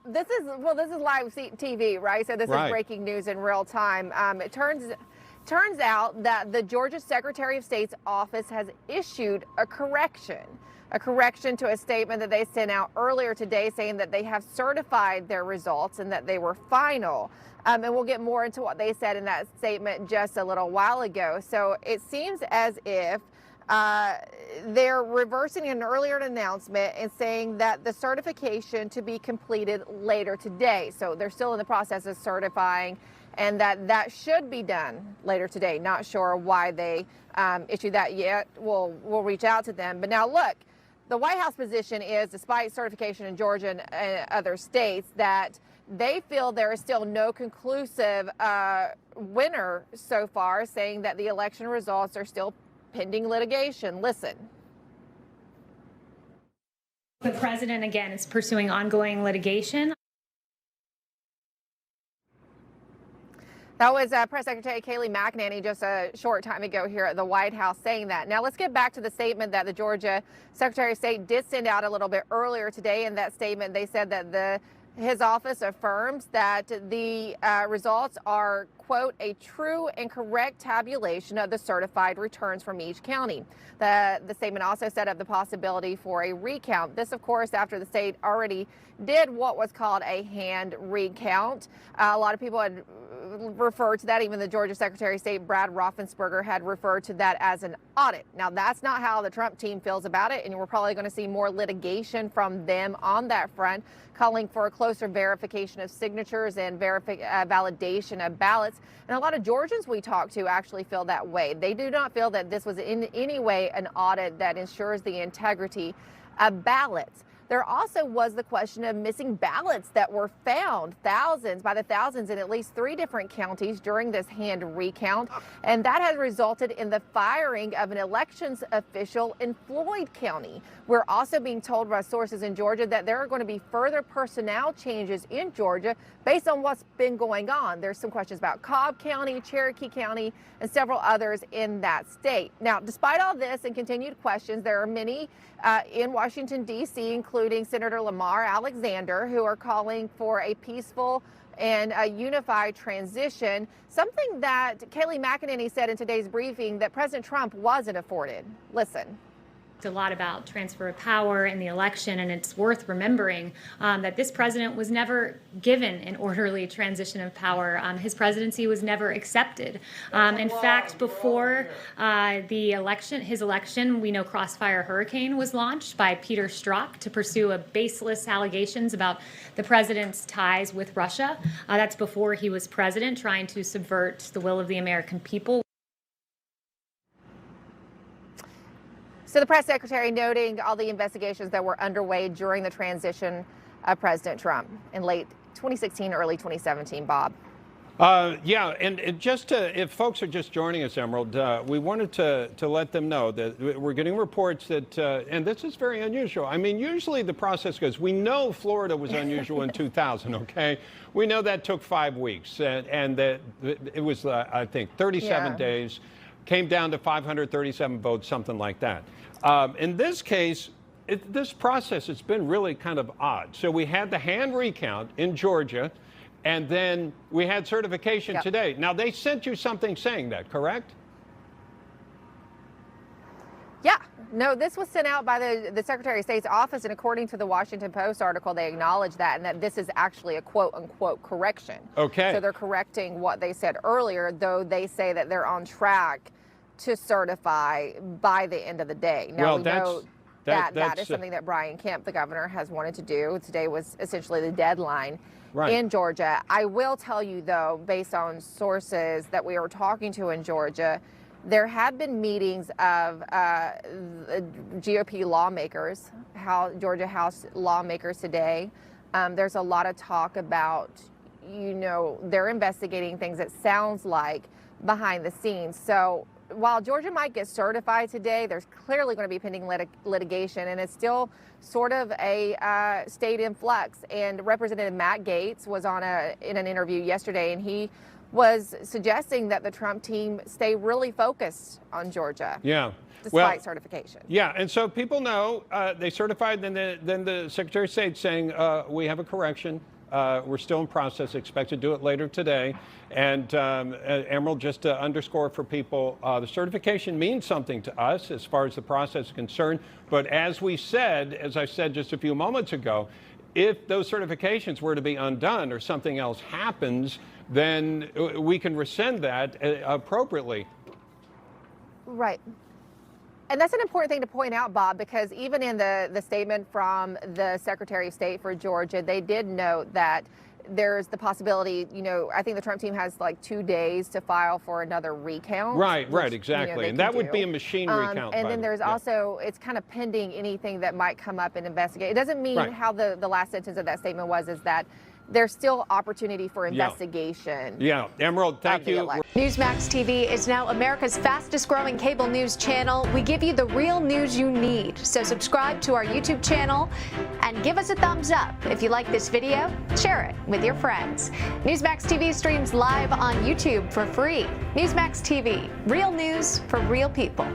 This is live TV, right? So this is breaking news in real time. It turns out that the Georgia Secretary of State's office has issued a correction to a statement that they sent out earlier today, saying that they have certified their results and that they were final. And we'll get more into what they said in that statement just a little while ago. So it seems as if they're reversing an earlier announcement and saying that the certification to be completed later today. So they're still in the process of certifying, and that should be done later today. Not sure why they issued that yet. We'll reach out to them. But now look, the White House position is, despite certification in Georgia and other states, that they feel there is still no conclusive winner so far, saying that the election results are still pending litigation. Listen. The president, again, is pursuing ongoing litigation. That was Press Secretary Kayleigh McEnany just a short time ago here at the White House saying that. Now let's get back to the statement that the Georgia Secretary of State did send out a little bit earlier today. In that statement, they said that his office affirms that the results are, quote, a true and correct tabulation of the certified returns from each county. The statement also set up the possibility for a recount. This, of course, after the state already did what was called a hand recount. A lot of people had referred to that. Even the Georgia Secretary of State, Brad Raffensperger, had referred to that as an audit. Now, that's not how the Trump team feels about it, and we're probably going to see more litigation from them on that front, calling for a closer verification of signatures and validation of ballots. And a lot of Georgians we talk to actually feel that way. They do not feel that this was in any way an audit that ensures the integrity of ballots. There also was the question of missing ballots that were found, by the thousands in at least 3 different counties during this hand recount. And that has resulted in the firing of an elections official in Floyd County. We're also being told by sources in Georgia that there are going to be further personnel changes in Georgia based on what's been going on. There's some questions about Cobb County, Cherokee County, and several others in that state. Now, despite all this and continued questions, there are many in Washington, D.C., including Senator Lamar Alexander, who are calling for a peaceful and a unified transition, something that Kayleigh McEnany said in today's briefing that President Trump wasn't afforded. Listen. A lot about transfer of power in the election, and it's worth remembering that this president was never given an orderly transition of power. His presidency was never accepted. In fact, before his election, we know Crossfire Hurricane was launched by Peter Strzok to pursue baseless allegations about the president's ties with Russia. That's before he was president, trying to subvert the will of the American people. So the press secretary noting all the investigations that were underway during the transition of President Trump in late 2016, early 2017, Bob. Yeah, and just if folks are just joining us, Emerald, we wanted to let them know that we're getting reports that, and this is very unusual. I mean, usually the process goes, we know Florida was unusual in 2000, okay? We know that took 5 weeks, and that it was, I think, 37 days, came down to 537 votes, something like that. In this case, this process has been really kind of odd. So we had the hand recount in Georgia, and then we had certification today. Now, they sent you something saying that, correct? Yeah. No, this was sent out by the Secretary of State's office, and according to the Washington Post article, they acknowledge that, and that this is actually a quote-unquote correction. Okay. So they're correcting what they said earlier, though they say that they're on track to certify by the end of the day. Now, well, we know that is something that Brian Kemp, the governor, has wanted to do. Today was essentially the deadline in Georgia. I will tell you, though, based on sources that we were talking to in Georgia, there have been meetings of GOP lawmakers, Georgia House lawmakers today. There's a lot of talk about, they're investigating things, it sounds like, behind the scenes. So while Georgia might get certified today, there's clearly going to be pending litigation, and it's still sort of a state in flux. And Representative Matt Gaetz was in an interview yesterday, and he was suggesting that the Trump team stay really focused on Georgia. Yeah. Despite certification. Yeah, and so people know they certified, then the Secretary of State saying, we have a correction. We're still in process, expect to do it later today. And Emerald, just to underscore for people, the certification means something to us as far as the process is concerned. But as we said, as I said just a few moments ago, if those certifications were to be undone or something else happens, then we can rescind that appropriately. Right. And that's an important thing to point out, Bob, because even in the statement from the Secretary of State for Georgia, they did note that there's the possibility, I think the Trump team has like 2 days to file for another recount. Right, exactly. And that would be a machine recount. And then there's also, it's kind of pending anything that might come up and investigate. It doesn't mean how the last sentence of that statement was, is that there's still opportunity for investigation. Yeah, Emerald, thank you. Newsmax TV is now America's fastest growing cable news channel. We give you the real news you need. So subscribe to our YouTube channel and give us a thumbs up. If you like this video, share it with your friends. Newsmax TV streams live on YouTube for free. Newsmax TV, real news for real people.